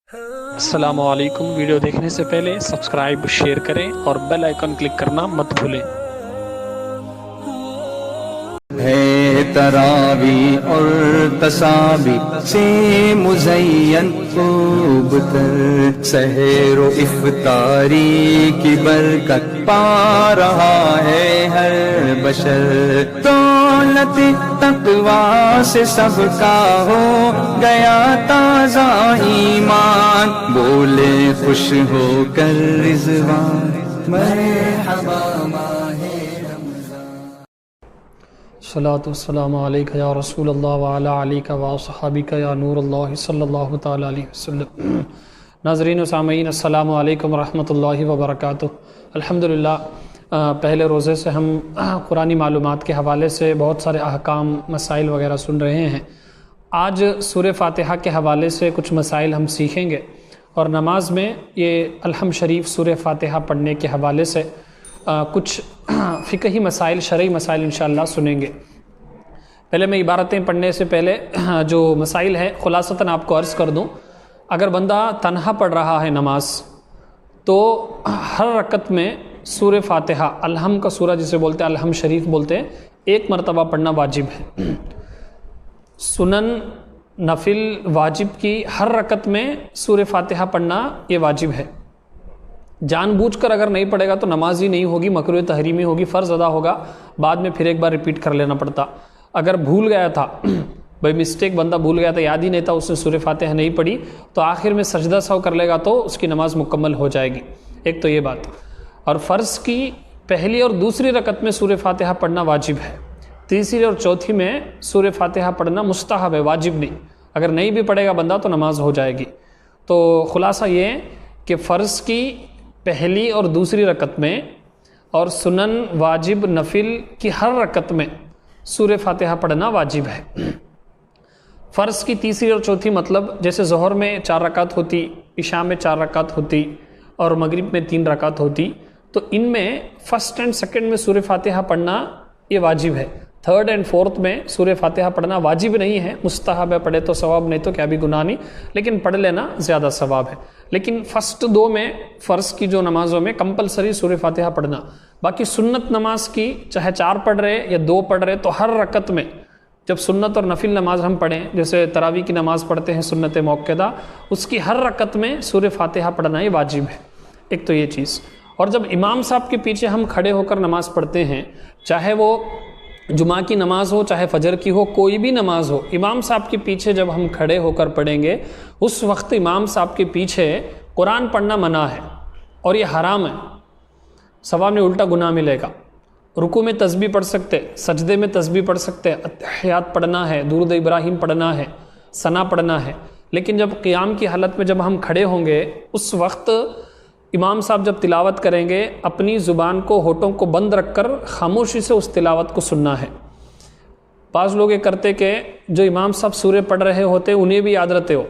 السلام علیکم۔ ویڈیو دیکھنے سے پہلے سبسکرائب شیئر کریں اور بیل آئیکن کلک کرنا مت بھولیں۔ ہے تراوی اور تسابی سے مزین خوب تر، سحر و افطاری کی برکت پا رہا ہے ہر بشر، دولت تقوی سے سب کا ہو گیا تازہ ایمان، بولے خوش ہو کر رضوان مرحبا ماہ الصلاۃ والسلام علیک یا رسول اللہ وعلی علیک واصحابک یا نور اللہ صلی اللہ تعالی علیہ وسلم۔ ناظرین و سامعین، السلام علیکم ورحمۃ اللہ وبرکاتہ۔ الحمدللہ پہلے روزے سے ہم قرآنی معلومات کے حوالے سے بہت سارے احکام، مسائل وغیرہ سن رہے ہیں۔ آج سورہ فاتحہ کے حوالے سے کچھ مسائل ہم سیکھیں گے، اور نماز میں یہ الحمد شریف سورہ فاتحہ پڑھنے کے حوالے سے کچھ فقہی مسائل، شرعی مسائل انشاءاللہ سنیں گے۔ پہلے میں عبارتیں پڑھنے سے پہلے جو مسائل ہیں خلاصتاً آپ کو عرض کر دوں۔ اگر بندہ تنہا پڑھ رہا ہے نماز، تو ہر رکعت میں سورہ فاتحہ، الحمد کا سورہ جسے بولتے ہیں، الحمد شریف بولتے ہیں، ایک مرتبہ پڑھنا واجب ہے۔ سنن، نفل، واجب کی ہر رکعت میں سورہ فاتحہ پڑھنا یہ واجب ہے۔ جان بوجھ کر اگر نہیں پڑھے گا تو نماز ہی نہیں ہوگی، مکروہ تحریمی ہوگی، فرض ادا ہوگا، بعد میں پھر ایک بار ریپیٹ کر لینا پڑتا۔ اگر بھول گیا تھا، بھائی مسٹیک بندہ بھول گیا تھا، یاد ہی نہیں تھا، اس نے سورہ فاتحہ نہیں پڑھی، تو آخر میں سجدہ سہو کر لے گا تو اس کی نماز مکمل ہو جائے گی۔ ایک تو یہ بات۔ اور فرض کی پہلی اور دوسری رکعت میں سورہ فاتحہ پڑھنا واجب ہے، تیسری اور چوتھی میں سورہ فاتحہ پڑھنا مستحب ہے، واجب نہیں۔ اگر نہیں بھی پڑھے گا بندہ تو نماز ہو جائے گی۔ تو خلاصہ یہ کہ فرض کی پہلی اور دوسری رکعت میں اور سنن، واجب، نفل کی ہر رکعت میں سورہ فاتحہ پڑھنا واجب ہے۔ فرض کی تیسری اور چوتھی مطلب جیسے ظہر میں 4 رکعت ہوتی، عشاء میں 4 رکعت ہوتی اور مغرب میں 3 رکعت ہوتی، تو ان میں فرسٹ اینڈ سیکنڈ میں سورہ فاتحہ پڑھنا یہ واجب ہے۔ تھرڈ اینڈ فورتھ میں سورہ فاتحہ پڑھنا واجب نہیں ہے، مستحب ہے، پڑھے تو ثواب، نہیں تو کیا بھی گناہ نہیں، لیکن پڑھ لینا زیادہ ثواب ہے۔ لیکن فرسٹ 2 میں فرض کی جو نمازوں میں کمپلسری سورہ فاتحہ پڑھنا۔ باقی سنت نماز کی چاہے 4 پڑھ رہے یا 2 پڑھ رہے، تو ہر رکعت میں جب سنت اور نفل نماز ہم پڑھیں، جیسے تراویح کی نماز پڑھتے ہیں سنت موقدہ، اس کی ہر رکعت میں سورہ فاتحہ پڑھنا یہ واجب ہے۔ ایک تو یہ چیز۔ اور جب امام صاحب کے پیچھے ہم کھڑے ہو کر نماز پڑھتے ہیں، چاہے وہ جمعہ کی نماز ہو، چاہے فجر کی ہو، کوئی بھی نماز ہو، امام صاحب کے پیچھے جب ہم کھڑے ہو کر پڑھیں گے، اس وقت امام صاحب کے پیچھے قرآن پڑھنا منع ہے اور یہ حرام ہے، ثواب میں الٹا گناہ ملے گا۔ رکوع میں تسبیح پڑھ سکتے، سجدے میں تسبیح پڑھ سکتے، اتحیات پڑھنا ہے، درود ابراہیم پڑھنا ہے، ثنا پڑھنا ہے، لیکن جب قیام کی حالت میں جب ہم کھڑے ہوں گے، اس وقت امام صاحب جب تلاوت کریں گے، اپنی زبان کو، ہونٹوں کو بند رکھ کر خاموشی سے اس تلاوت کو سننا ہے۔ بعض لوگ یہ کرتے کہ جو امام صاحب سورہ پڑھ رہے ہوتے انہیں بھی یاد رہتے ہو،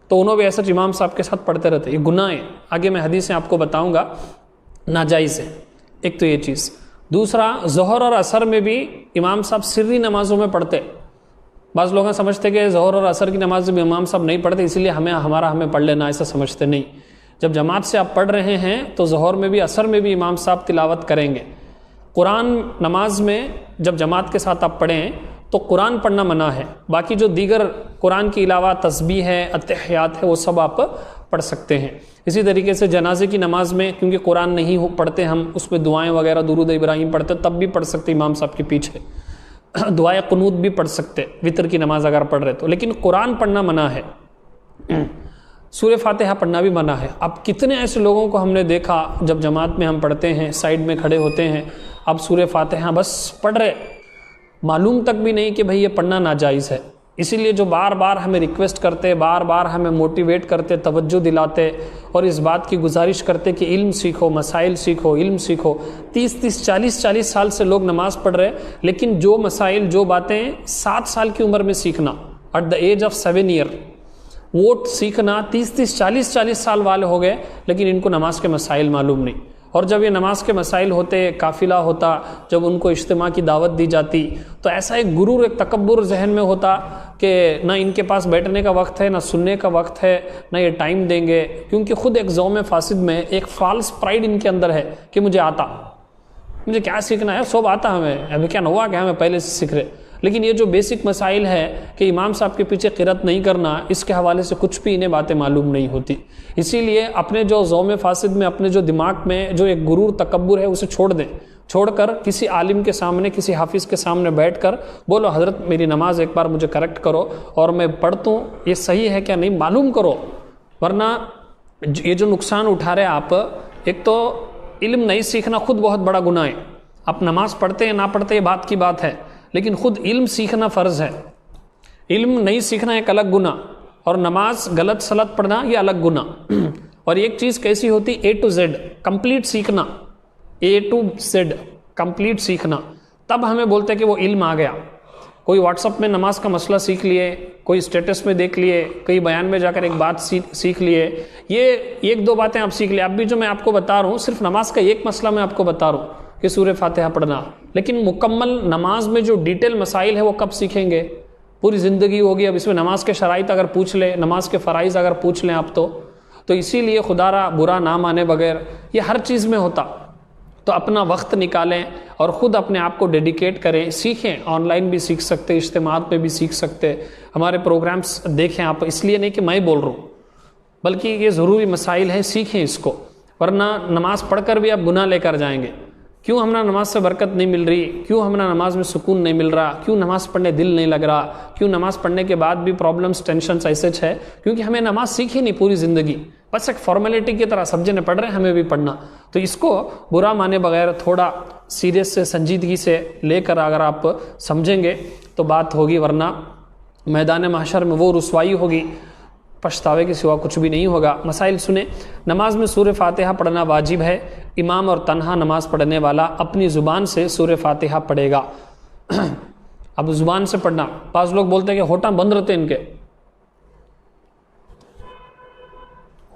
تو انہوں بھی ایسا امام صاحب کے ساتھ پڑھتے رہتے، یہ گناہ ہے۔ آگے میں حدیثیں آپ کو بتاؤں گا، ناجائز ہے۔ ایک تو یہ چیز۔ دوسرا، ظہر اور عصر میں بھی امام صاحب سری نمازوں میں پڑھتے۔ بعض لوگ سمجھتے کہ ظہر اور عصر کی نماز میں امام صاحب نہیں پڑھتے، اس لیے ہمیں پڑھ لینا، ایسا سمجھتے نہیں۔ جب جماعت سے آپ پڑھ رہے ہیں تو ظہر میں بھی، عصر میں بھی امام صاحب تلاوت کریں گے۔ قرآن نماز میں جب جماعت کے ساتھ آپ پڑھیں تو قرآن پڑھنا منع ہے، باقی جو دیگر قرآن کے علاوہ تسبیح ہے، اتحیات ہے، وہ سب آپ پڑھ سکتے ہیں۔ اسی طریقے سے جنازے کی نماز میں کیونکہ قرآن نہیں پڑھتے ہم، اس میں دعائیں وغیرہ درود ابراہیم پڑھتے، تب بھی پڑھ سکتے امام صاحب کے پیچھے، دعائے قنوت بھی پڑھ سکتے وطر کی نماز اگر پڑھ رہے تو، لیکن قرآن پڑھنا منع ہے، سورہ فاتحہ پڑھنا بھی منع ہے۔ اب کتنے ایسے لوگوں کو ہم نے دیکھا، جب جماعت میں ہم پڑھتے ہیں، سائیڈ میں کھڑے ہوتے ہیں، اب سورہ فاتحہ بس پڑھ رہے، معلوم تک بھی نہیں کہ بھئی یہ پڑھنا ناجائز ہے۔ اسی لیے جو بار بار ہمیں ریکویسٹ کرتے، بار بار ہمیں موٹیویٹ کرتے، توجہ دلاتے اور اس بات کی گزارش کرتے کہ علم سیکھو، مسائل سیکھو، علم سیکھو۔ 30 40 سال سے لوگ نماز پڑھ رہے، لیکن جو مسائل، جو باتیں 7 سال کی عمر میں سیکھنا، at the age of 7 year, وہ سیکھنا 30 40 سال والے ہو گئے، لیکن ان کو نماز کے مسائل معلوم نہیں۔ اور جب یہ نماز کے مسائل ہوتے، قافلہ ہوتا، جب ان کو اجتماع کی دعوت دی جاتی، تو ایسا ایک غرور، ایک تکبر ذہن میں ہوتا، کہ نہ ان کے پاس بیٹھنے کا وقت ہے، نہ سننے کا وقت ہے، نہ یہ ٹائم دیں گے، کیونکہ خود ایک زوم فاسد میں ایک فالس پرائڈ ان کے اندر ہے کہ مجھے آتا، مجھے کیا سیکھنا ہے، سب آتا ہمیں، ابھی کیا نہ ہوا کہ ہمیں پہلے سے سیکھ رہے. لیکن یہ جو بیسک مسائل ہے کہ امام صاحب کے پیچھے قرات نہیں کرنا، اس کے حوالے سے کچھ بھی انہیں باتیں معلوم نہیں ہوتی. اسی لیے اپنے جو زوم فاسد میں، اپنے جو دماغ میں جو ایک غرور تکبر ہے اسے چھوڑ دیں، چھوڑ کر کسی عالم کے سامنے، کسی حافظ کے سامنے بیٹھ کر بولو حضرت میری نماز ایک بار مجھے کریکٹ کرو اور میں پڑھتا ہوں، یہ صحیح ہے کیا نہیں معلوم کرو. ورنہ یہ جو نقصان اٹھا رہے آپ، ایک تو علم نہیں سیکھنا خود بہت بڑا گناہ ہے. آپ نماز پڑھتے ہیں نہ پڑھتے یہ بات کی بات ہے، لیکن خود علم سیکھنا فرض ہے. علم نہیں سیکھنا ایک الگ گناہ، اور نماز غلط سلط پڑھنا یہ الگ گناہ. اور ایک چیز کیسی ہوتی اے ٹو زیڈ کمپلیٹ سیکھنا، اے ٹو زیڈ کمپلیٹ سیکھنا، تب ہمیں بولتے کہ وہ علم آ گیا. کوئی واٹس اپ میں نماز کا مسئلہ سیکھ لیے، کوئی اسٹیٹس میں دیکھ لیے، کئی بیان میں جا کر ایک بات سیکھ لیے، یہ ایک دو باتیں آپ سیکھ لیے. اب بھی جو میں آپ کو بتا رہا ہوں صرف نماز کا ایک مسئلہ میں آپ کو بتا رہا ہوں کہ سورہ فاتحہ پڑھنا، لیکن مکمل نماز میں جو ڈیٹیل مسائل ہے وہ کب سیکھیں گے؟ پوری زندگی ہوگی. اب اس میں نماز کے شرائط اگر پوچھ لیں، نماز کے فرائض اگر پوچھ لیں آپ تو اسی لیے خدا را برا نہ مانے بغیر یہ ہر چیز میں ہوتا. تو اپنا وقت نکالیں اور خود اپنے آپ کو ڈیڈیکیٹ کریں، سیکھیں. آن لائن بھی سیکھ سکتے، اجتماعات میں بھی سیکھ سکتے، ہمارے پروگرامز دیکھیں آپ. اس لیے نہیں کہ میں بول رہا ہوں، بلکہ یہ ضروری مسائل ہیں، سیکھیں اس کو. ورنہ نماز پڑھ کر بھی آپ گناہ لے کر جائیں گے. کیوں ہمارا نماز سے برکت نہیں مل رہی؟ کیوں ہمارا نماز میں سکون نہیں مل رہا؟ کیوں نماز پڑھنے دل نہیں لگ رہا؟ کیوں نماز پڑھنے کے بعد بھی پرابلمس، ٹینشنس ایسے ہے؟ کیونکہ ہمیں نماز سیکھی نہیں پوری زندگی، بس ایک فارمیلٹی کی طرح سب جنے پڑھ رہے ہیں، ہمیں بھی پڑھنا. تو اس کو برا مانے بغیر تھوڑا سیریس سے، سنجیدگی سے لے کر اگر آپ سمجھیں گے تو بات ہوگی. ورنہ میدان محشر میں وہ رسوائی ہوگی، پچھتاوے کے سوا کچھ بھی نہیں ہوگا. مسائل سنیں. نماز میں سورہ فاتحہ پڑھنا واجب ہے. امام اور تنہا نماز پڑھنے والا اپنی زبان سے سورہ فاتحہ پڑھے گا. اب زبان سے پڑھنا، بعض لوگ بولتے ہیں کہ ہوٹاں بند رہتے ہیں، ان کے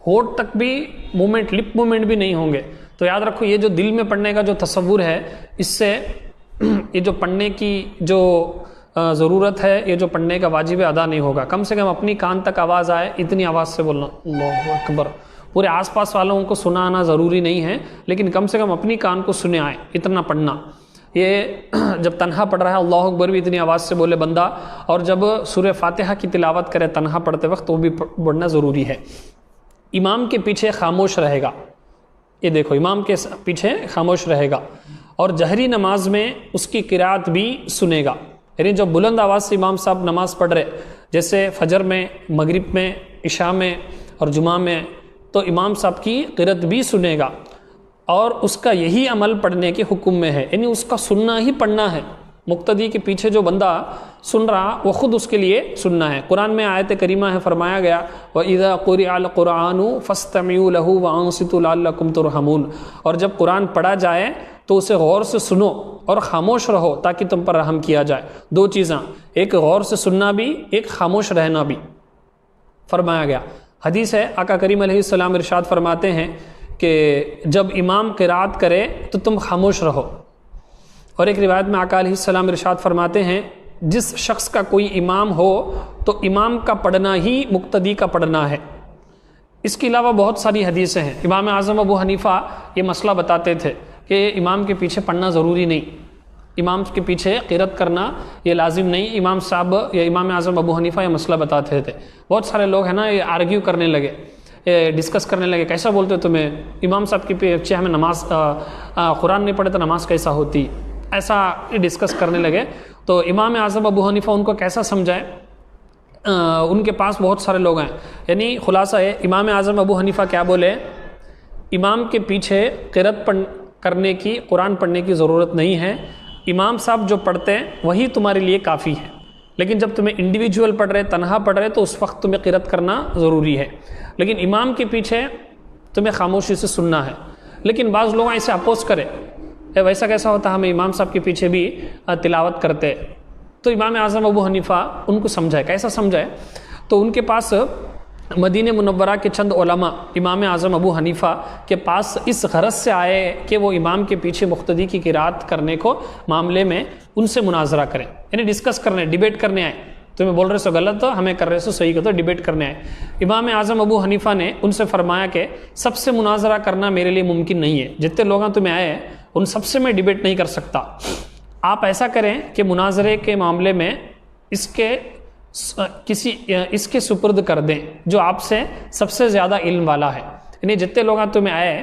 ہوٹ تک بھی مومنٹ، لپ مومنٹ بھی نہیں ہوں گے. تو یاد رکھو یہ جو دل میں پڑھنے کا جو تصور ہے، اس سے یہ جو پڑھنے کی جو ضرورت ہے، یہ جو پڑھنے کا واجب ادا نہیں ہوگا. کم سے کم اپنی کان تک آواز آئے اتنی آواز سے بولنا. اللہ اکبر. پورے آس پاس والوں کو سنانا ضروری نہیں ہے، لیکن کم سے کم اپنی کان کو سنے آئے اتنا پڑھنا. یہ جب تنہا پڑھ رہا ہے اللہ اکبر بھی اتنی آواز سے بولے بندہ، اور جب سورہ فاتحہ کی تلاوت کرے تنہا پڑھتے وقت تو بھی پڑھنا ضروری ہے. امام کے پیچھے خاموش رہے گا. یہ دیکھو امام کے پیچھے خاموش رہے گا، اور جہری نماز میں اس کی قرات بھی سنے گا. یعنی جب بلند آواز سے امام صاحب نماز پڑھ رہے، جیسے فجر میں، مغرب میں، عشاء میں اور جمعہ میں، تو امام صاحب کی قرات بھی سنے گا. اور اس کا یہی عمل پڑھنے کے حکم میں ہے، یعنی اس کا سننا ہی پڑھنا ہے. مقتدی کے پیچھے جو بندہ سن رہا وہ خود اس کے لیے سننا ہے. قرآن میں آیت کریمہ ہے، فرمایا گیا وَإِذَا قُرِئَ الْقُرْآنُ فَاسْتَمِعُوا لَهُ وَأَنصِتُوا لَعَلَّكُمْ تُرْحَمُونَ. اور جب قرآن پڑھا جائے تو اسے غور سے سنو اور خاموش رہو تاکہ تم پر رحم کیا جائے. دو چیزاں، ایک غور سے سننا بھی، ایک خاموش رہنا بھی فرمایا گیا. حدیث ہے، آقا کریم علیہ السلام ارشاد فرماتے ہیں کہ جب امام قرات کرے تو تم خاموش رہو. اور ایک روایت میں آقا علیہ السلام ارشاد فرماتے ہیں جس شخص کا کوئی امام ہو تو امام کا پڑھنا ہی مقتدی کا پڑھنا ہے. اس کے علاوہ بہت ساری حدیثیں ہیں. امام اعظم ابو حنیفہ یہ مسئلہ بتاتے تھے کہ امام کے پیچھے پڑھنا ضروری نہیں، امام کے پیچھے قرات کرنا یہ لازم نہیں. امام صاحب یا امام اعظم ابو حنیفہ یہ مسئلہ بتاتے تھے. بہت سارے لوگ ہیں نا یہ آرگیو کرنے لگے، ڈسکس کرنے لگے، کیسا بولتے تمہیں امام صاحب کے پیچھے ہمیں نماز قرآن نہیں پڑھے تو نماز کیسا ہوتی، ایسا ڈسکس کرنے لگے. تو امام اعظم ابو حنیفہ ان کو کیسا سمجھائے؟ ان کے پاس بہت سارے لوگ ہیں. یعنی خلاصہ ہے امام اعظم ابو حنیفہ کیا بولے، امام کے پیچھے قرات کرنے کی، قرآن پڑھنے کی ضرورت نہیں ہے. امام صاحب جو پڑھتے ہیں وہی تمہارے لیے کافی ہے. لیکن جب تمہیں انڈیویجول پڑھ رہے، تنہا پڑھ رہے، تو اس وقت تمہیں قرات کرنا ضروری ہے. لیکن امام کے پیچھے تمہیں خاموشی سے سننا ہے. لیکن بعض لوگ ایسے اپوز کرے، ویسا کیسا ہوتا ہمیں امام صاحب کے پیچھے بھی تلاوت کرتے. تو امام اعظم ابو حنیفہ ان کو سمجھائے، کیسا سمجھائے؟ تو ان کے پاس مدینہ منورہ کے چند علماء امام اعظم ابو حنیفہ کے پاس اس غرض سے آئے کہ وہ امام کے پیچھے مقتدی کی قرات کرنے کو معاملے میں ان سے مناظرہ کریں، یعنی ڈسکس کرنے، ڈیبیٹ کرنے آئے تمہیں بول رہے سو غلط ہو، ہمیں کر رہے سو صحیح، تو ڈیبیٹ کرنے آئے۔ امام اعظم ابو حنیفہ نے ان سے فرمایا کہ سب سے مناظرہ کرنا میرے لیے ممکن نہیں ہے، جتنے لوگ تمہیں آئے ہیں ان سب سے میں ڈیبیٹ نہیں کر سکتا۔ آپ ایسا کریں کہ مناظرے کے معاملے میں اس کے سپرد کر دیں جو آپ سے سب سے زیادہ علم والا ہے، یعنی جتنے لوگ تمہیں آئے ہیں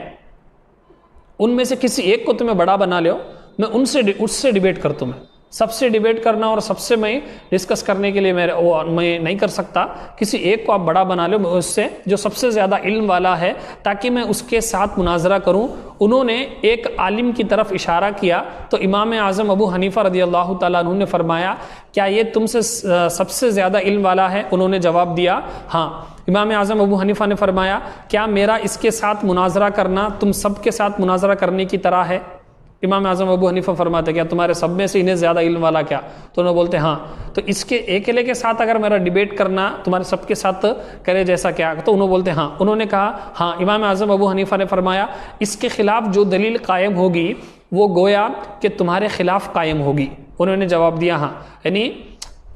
ان میں سے کسی ایک کو تمہیں بڑا بنا لو، میں اس سے ڈیبیٹ کرتا ہوں۔ میں سب سے ڈیبیٹ کرنا اور سب سے میں ڈسکس کرنے کے لیے میں نہیں کر سکتا، کسی ایک کو آپ بڑا بنا لو اس سے جو سب سے زیادہ علم والا ہے، تاکہ میں اس کے ساتھ مناظرہ کروں۔ انہوں نے ایک عالم کی طرف اشارہ کیا تو امام اعظم ابو حنیفہ رضی اللہ تعالیٰ عنہ نے فرمایا کیا یہ تم سے سب سے زیادہ علم والا ہے؟ انہوں نے جواب دیا ہاں۔ امام اعظم ابو حنیفہ نے فرمایا کیا میرا اس کے ساتھ مناظرہ کرنا تم سب کے ساتھ مناظرہ کرنے کی طرح ہے؟ امام اعظم ابو حنیفہ فرماتے کیا تمہارے سب میں سے انہیں زیادہ علم والا کیا؟ تو انہوں نے بولتے ہاں۔ تو اس کے اکیلے کے ساتھ اگر میرا ڈیبیٹ کرنا تمہارے سب کے ساتھ کرے جیسا کیا؟ تو انہوں بولتے ہاں۔ انہوں نے کہا ہاں۔ امام اعظم ابو حنیفہ نے فرمایا اس کے خلاف جو دلیل قائم ہوگی وہ گویا کہ تمہارے خلاف قائم ہوگی۔ انہوں نے جواب دیا ہاں، یعنی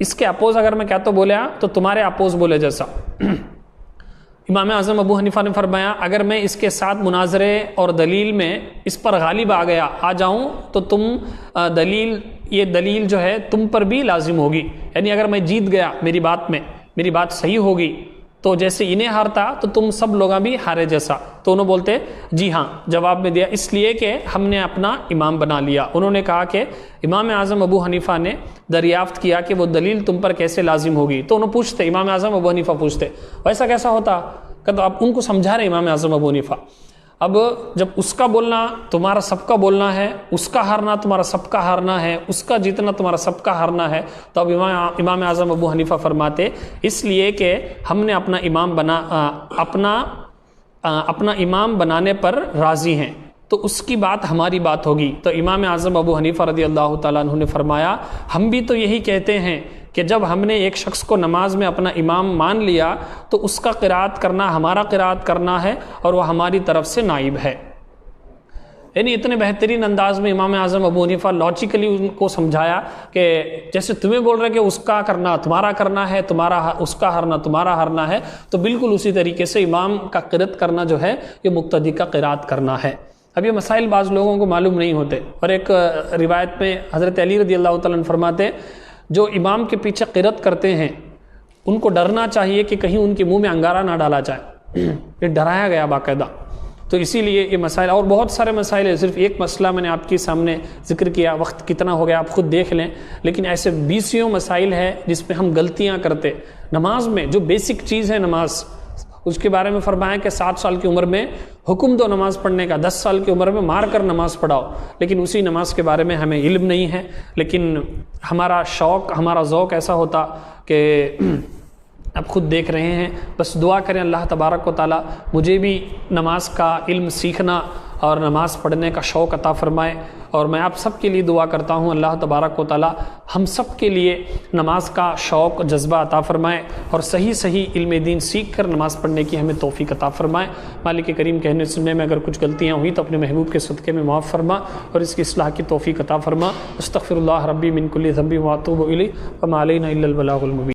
اس کے اپوز اگر میں کہتا بولیا تو تمہارے اپوز بولے جیسا۔ امام اعظم ابو حنیفہ نے فرمایا اگر میں اس کے ساتھ مناظرے اور دلیل میں اس پر غالب آ جاؤں تو یہ دلیل جو ہے تم پر بھی لازم ہوگی، یعنی اگر میں جیت گیا میری بات صحیح ہوگی تو جیسے انہیں ہارتا تو تم سب لوگاں بھی ہارے جیسا۔ تو انہوں بولتے جی ہاں، جواب میں دیا اس لیے کہ ہم نے اپنا امام بنا لیا۔ انہوں نے کہا کہ امام اعظم ابو حنیفہ نے دریافت کیا کہ وہ دلیل تم پر کیسے لازم ہوگی، تو انہوں پوچھتے امام اعظم ابو حنیفہ پوچھتے ویسا کیسا ہوتا؟ کہ تو آپ ان کو سمجھا رہے امام اعظم ابو حنیفہ اب جب اس کا بولنا تمہارا سب کا بولنا ہے، اس کا ہارنا تمہارا سب کا ہارنا ہے، اس کا جیتنا تمہارا سب کا ہارنا ہے، تو اب امام اعظم ابو حنیفہ فرماتے اس لیے کہ ہم نے اپنا امام بنانے پر راضی ہیں تو اس کی بات ہماری بات ہوگی۔ تو امام اعظم ابو حنیفہ رضی اللہ تعالیٰ عنہ نے فرمایا ہم بھی تو یہی کہتے ہیں کہ جب ہم نے ایک شخص کو نماز میں اپنا امام مان لیا تو اس کا قرات کرنا ہمارا قرات کرنا ہے اور وہ ہماری طرف سے نائب ہے۔ یعنی اتنے بہترین انداز میں امام اعظم ابو حنیفہ لاجیکلی ان کو سمجھایا کہ جیسے تمہیں بول رہے کہ اس کا کرنا تمہارا کرنا ہے، اس کا ہارنا تمہارا ہارنا ہے، تو بالکل اسی طریقے سے امام کا قرات کرنا جو ہے یہ مقتدی کا قرات کرنا ہے۔ اب یہ مسائل بعض لوگوں کو معلوم نہیں ہوتے، اور ایک روایت میں حضرت علی رضی اللہ تعالیٰ عنہ فرماتے جو امام کے پیچھے قرات کرتے ہیں ان کو ڈرنا چاہیے کہ کہیں ان کے منہ میں انگارہ نہ ڈالا جائے، یہ ڈرایا گیا باقاعدہ۔ تو اسی لیے یہ مسائل اور بہت سارے مسائل ہیں، صرف ایک مسئلہ میں نے آپ کے سامنے ذکر کیا، وقت کتنا ہو گیا آپ خود دیکھ لیں، لیکن ایسے بیسیوں مسائل ہیں جس پہ ہم غلطیاں کرتے۔ نماز میں جو بیسک چیز ہے نماز، اس کے بارے میں فرمایا کہ 7 سال کی عمر میں حکم دو نماز پڑھنے کا، 10 سال کی عمر میں مار کر نماز پڑھاؤ، لیکن اسی نماز کے بارے میں ہمیں علم نہیں ہے۔ لیکن ہمارا شوق ہمارا ذوق ایسا ہوتا کہ اب خود دیکھ رہے ہیں، بس دعا کریں اللہ تبارک و تعالی مجھے بھی نماز کا علم سیکھنا اور نماز پڑھنے کا شوق عطا فرمائے، اور میں آپ سب کے لیے دعا کرتا ہوں اللہ تبارک و تعالی ہم سب کے لیے نماز کا شوق جذبہ عطا فرمائے اور صحیح علم دین سیکھ کر نماز پڑھنے کی ہمیں توفیق عطا فرمائے۔ مالک کریم کہنے سننے میں اگر کچھ غلطیاں ہوئی تو اپنے محبوب کے صدقے میں معاف فرما اور اس کی اصلاح کی توفیق عطا فرما۔ استغفر اللہ ربی من کل ذنب واتوب الیہ وما علینا الا البلاغ المبین۔